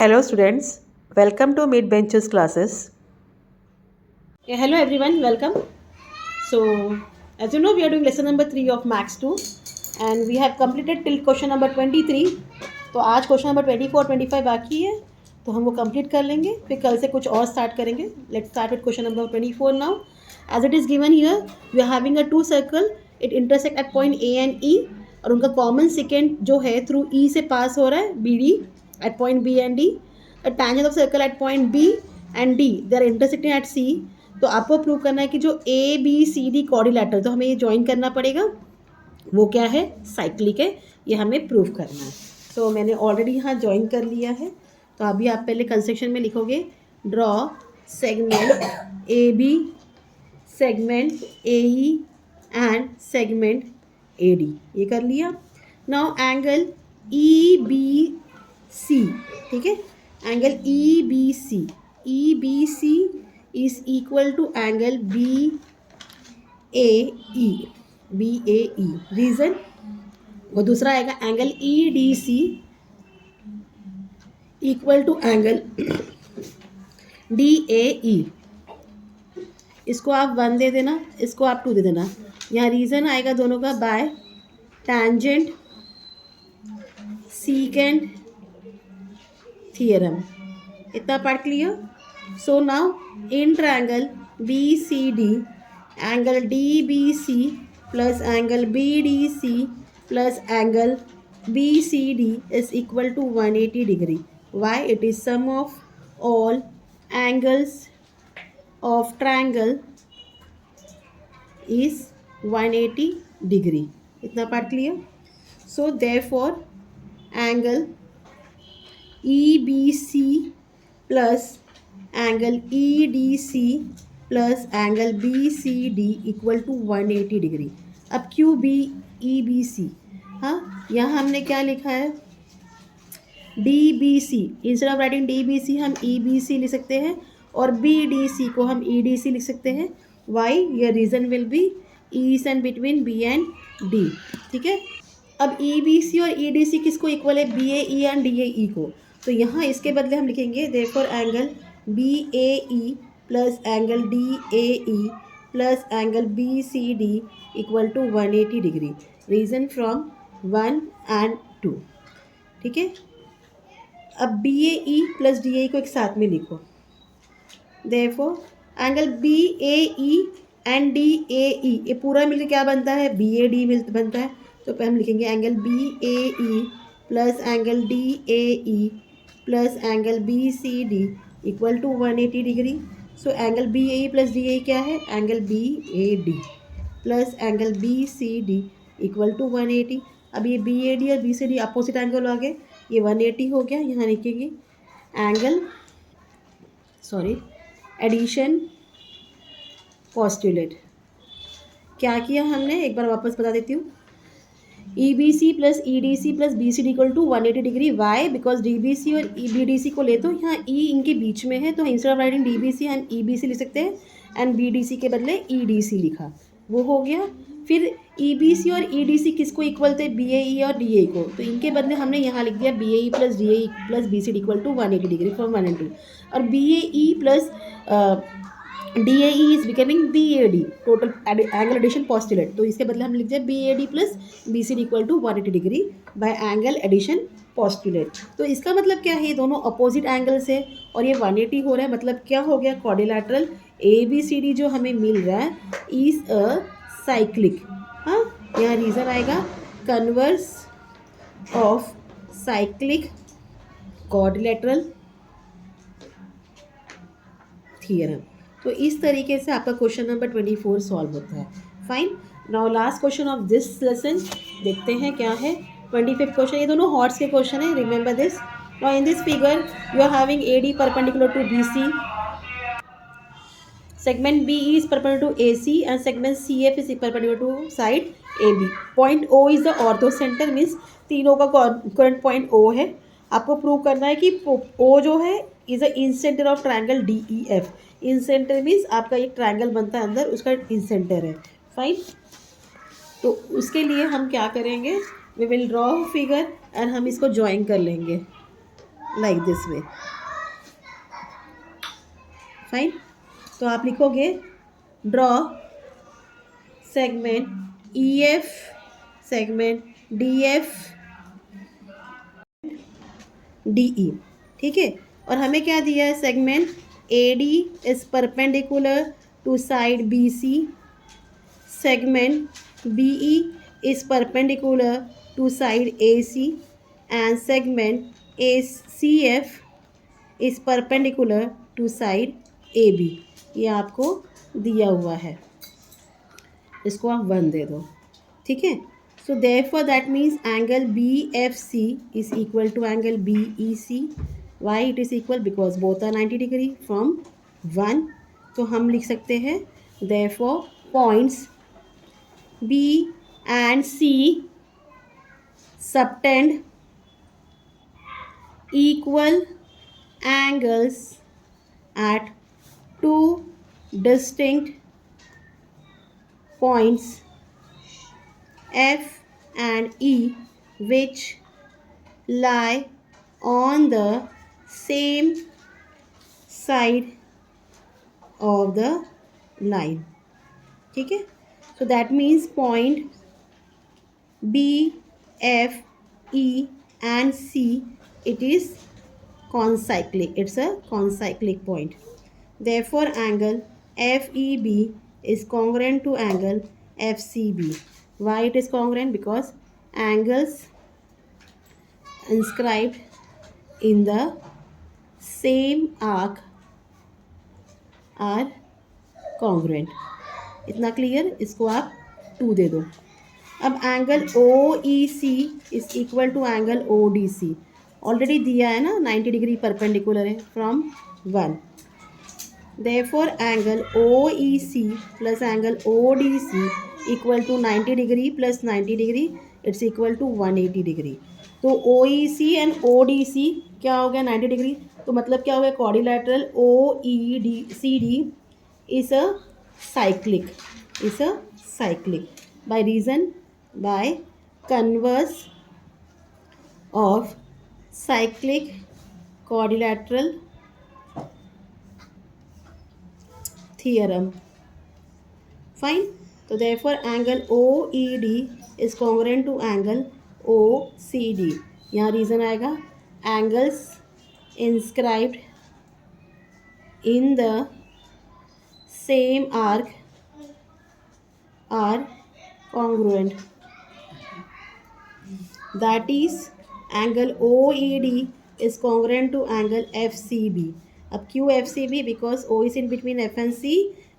Hello students, welcome to Mid Benches classes. Hello everyone, welcome. So, as you know, we are doing lesson number 3 of Max 2 and we have completed till question number 23. तो आज question number 24 25 बाकी है तो हम वो complete कर लेंगे, फिर कल से कुछ और स्टार्ट करेंगे. Let's start with question number 24 now. As it is given here, we are having a two circle, it intersect at point A and E और उनका कॉमन सेकेंड जो है थ्रू ई से पास हो रहा है B D at point B and D. A tangent of circle at point B and D they are intersecting at C. तो आपको प्रूव करना है कि जो A B C D quadrilateral, तो हमें ये ज्वाइन करना पड़ेगा, वो क्या है, साइक्लिक है. ये हमें प्रूव करना है. तो मैंने ऑलरेडी यहाँ ज्वाइन कर लिया है. तो अभी आप पहले कंस्ट्रक्शन में लिखोगे draw segment A B, segment A E and segment A D. ये कर लिया. Now angle E B C, ठीक है, angle E B C is equal to angle BAE. Reason वो दूसरा आएगा angle EDC equal to angle DAE. इसको आप 1 दे देना, इसको आप 2 दे देना. यहाँ रीजन आएगा दोनों का बाय टैंजेंट सीकेंड थियरम. इतना part clear. So now in triangle BCD, angle DBC plus angle BDC plus angle BCD is equal to 180 degree. Why? It is sum of all angles of triangle is 180 degree. इतना part clear. So therefore angle EBC plus angle E D C plus angle B C D equal to 180 degree. अब क्यू B E B C, हाँ यहाँ हमने क्या लिखा है, D B C. Instead of writing D B C हम E B सी लिख सकते हैं और बी डी सी को हम ई डी सी लिख सकते हैं. वाई? ये reason will be E and between B and D. ठीक है. अब ई बी सी और ई डी सी किसको इक्वल है, B A E and D A E को. तो यहाँ इसके बदले हम लिखेंगे therefore angle BAE plus angle DAE plus angle BCD equal to 180 degree. Reason from 1 and 2. ठीक है. अब BAE प्लस DAE को एक साथ में लिखो. Therefore angle BAE and DAE ये पूरा मिलकर क्या बनता है, BAD बनता है. तो हम लिखेंगे angle BAE plus angle DAE plus angle BCD equal to 180 degree. So angle B A plus D A क्या है, angle B A D plus angle B C D equal to 180. अब ये बी ए डी और B C D opposite angle आ गए, ये 180 हो गया. यहाँ लिखेंगे एंगल एडिशन पोस्टुलेट. क्या किया हमने, एक बार वापस बता देती हूँ. E B C plus E D C plus B C D equal to 180 degree. Why? Because D B C और बी डी सी को ले तो यहाँ ई इनके बीच में है, तो instead of writing D B C हम ई बी सी लिख सकते हैं एंड बी डी सी के बदले ई डी सी लिखा, वो हो गया. फिर ई बी सी और ई डी सी किसको इक्वल थे, बी ए ई और डी ए को. तो इनके बदले हमने यहाँ लिख दिया B A E plus D A E plus B C D equal to 180 degree from 1 and 2. और B A E plus DAE is becoming BAD, total angle addition postulate. तो इसके बदले हम लिख दिया BAD plus BCD equal to 180 degree by angle addition postulate. तो इसका मतलब क्या है, ये दोनों अपोजिट एंगल्स है और ये 180 हो रहा है. मतलब क्या हो गया, क्वाड्रिलेटरल ABCD जो हमें मिल रहा है इज अ साइक्लिक. हाँ, यहाँ रीज़न आएगा converse of cyclic quadrilateral theorem. तो इस तरीके से आपका क्वेश्चन नंबर 24 सॉल्व होता है. Fine. Now last question of this lesson देखते हैं क्या है. 25th question. ये दोनों हॉर्स के क्वेश्चन है, remember this. Now in this figure you are having AD perpendicular to BC, segment BE is perpendicular to AC and segment CF is perpendicular to side AB. Point O is the orthocenter, means तीनों का current point O है. आपको prove करना है कि O जो है is a incentre of triangle DEF. Incentre means आपका एक ट्रायंगल बनता है अंदर, उसका इंसेंटर है. फाइन. तो उसके लिए हम क्या करेंगे, we will draw figure and हम इसको ज्वाइन कर लेंगे. Like this way. फाइन। तो आप लिखोगे draw segment E F, segment D F, D E. ठीक है, और हमें क्या दिया है, segment A D is perpendicular to side B C, segment BE is perpendicular to side AC, and segment ACF is perpendicular to side AB। ये आपको दिया हुआ है, इसको आप 1 दे दो। ठीक है, सो therefore that means angle BFC is equal to angle BEC। why it is equal? because both are 90 degree from 1। तो हम लिख सकते हैं therefore points B and C subtend equal angles at two distinct points F and E, which lie on the same side of the line। ठीक है, so that means point B, F, E and C, it is concyclic, it's a concyclic point। therefore angle FEB is congruent to angle FCB। why it is congruent? because angles inscribed in the same arc are congruent। इतना clear? इसको आप 2 दे दो। अब angle O E C is equal to angle O D C, already दिया है ना, 90 degree perpendicular है from 1। Therefore angle O E C plus angle O D C equal to 90 degree plus 90 degree, it's equal to 180 degree. तो O E C and O D सी क्या हो गया, 90 degree. तो मतलब क्या हो गया, quadrilateral O E D C D is a cyclic, is a cyclic by converse of cyclic quadrilateral theorem। fine। तो therefore angle OED is congruent to angle OCD। यहाँ रीज़न आएगा angles inscribed in the same arc are congruent। that is angle OED is congruent to angle FCB। अब क्यों FCB? because O is in between F and C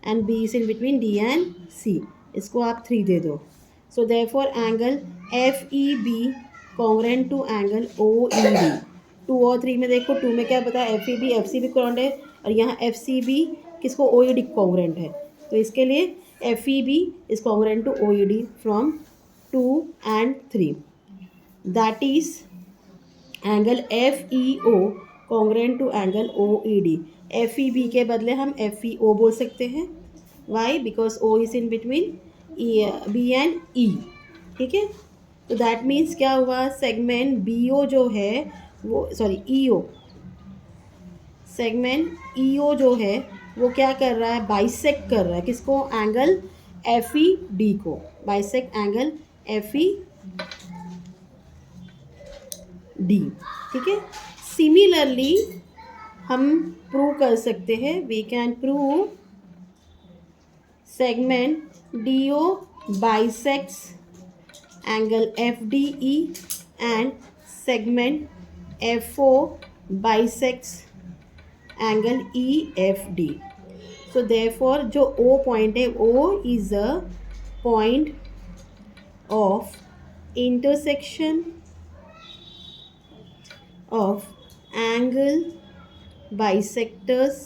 and B is in between D and C। इसको आप 3 दे दो। so therefore angle FEB congruent to angle OED। 2 और 3 में देखो, 2 में क्या पता, FEB FCB congruent है, और यहाँ FCB किसको, OED कॉन्ग्रेंट है। तो इसके लिए FEB is congruent to OED from 2 and 3। That is angle FEO congruent to angle OED। FEB के बदले हम FEO बोल सकते हैं। Why? Because O is in between B and E। ठीक है, तो दैट मीन्स क्या हुआ, सेगमेंट BO जो है वो, सॉरी EO, सेगमेंट EO जो है वो क्या कर रहा है, बाइसेक्ट कर रहा है किसको, एंगल FED को, बाइसेक्ट एंगल FED। ठीक है, सिमिलरली हम प्रूव कर सकते हैं, we can prove segment DO bisects angle FDE and segment FO bisects angle EFD। So therefore जो O पॉइंट है, O is a point of intersection of angle bisectors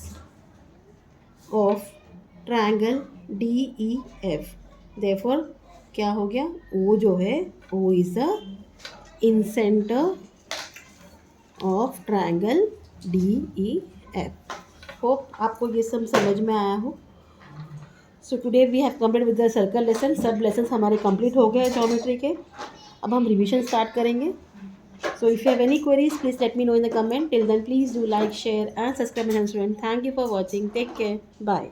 of triangle DEF। Therefore क्या हो गया, O जो है, O is a incentre of triangle DEF। होप आपको ये सब समझ में आया हो। So today we have complete with the circle lesson. सब लेसन हमारे कंप्लीट हो गए ज्योमेट्री के। अब हम रिवीजन स्टार्ट करेंगे। So if you have any queries, please let me know in the comment. Till then, please do like, share, and subscribe my channel. Thank you for watching. Take care. Bye.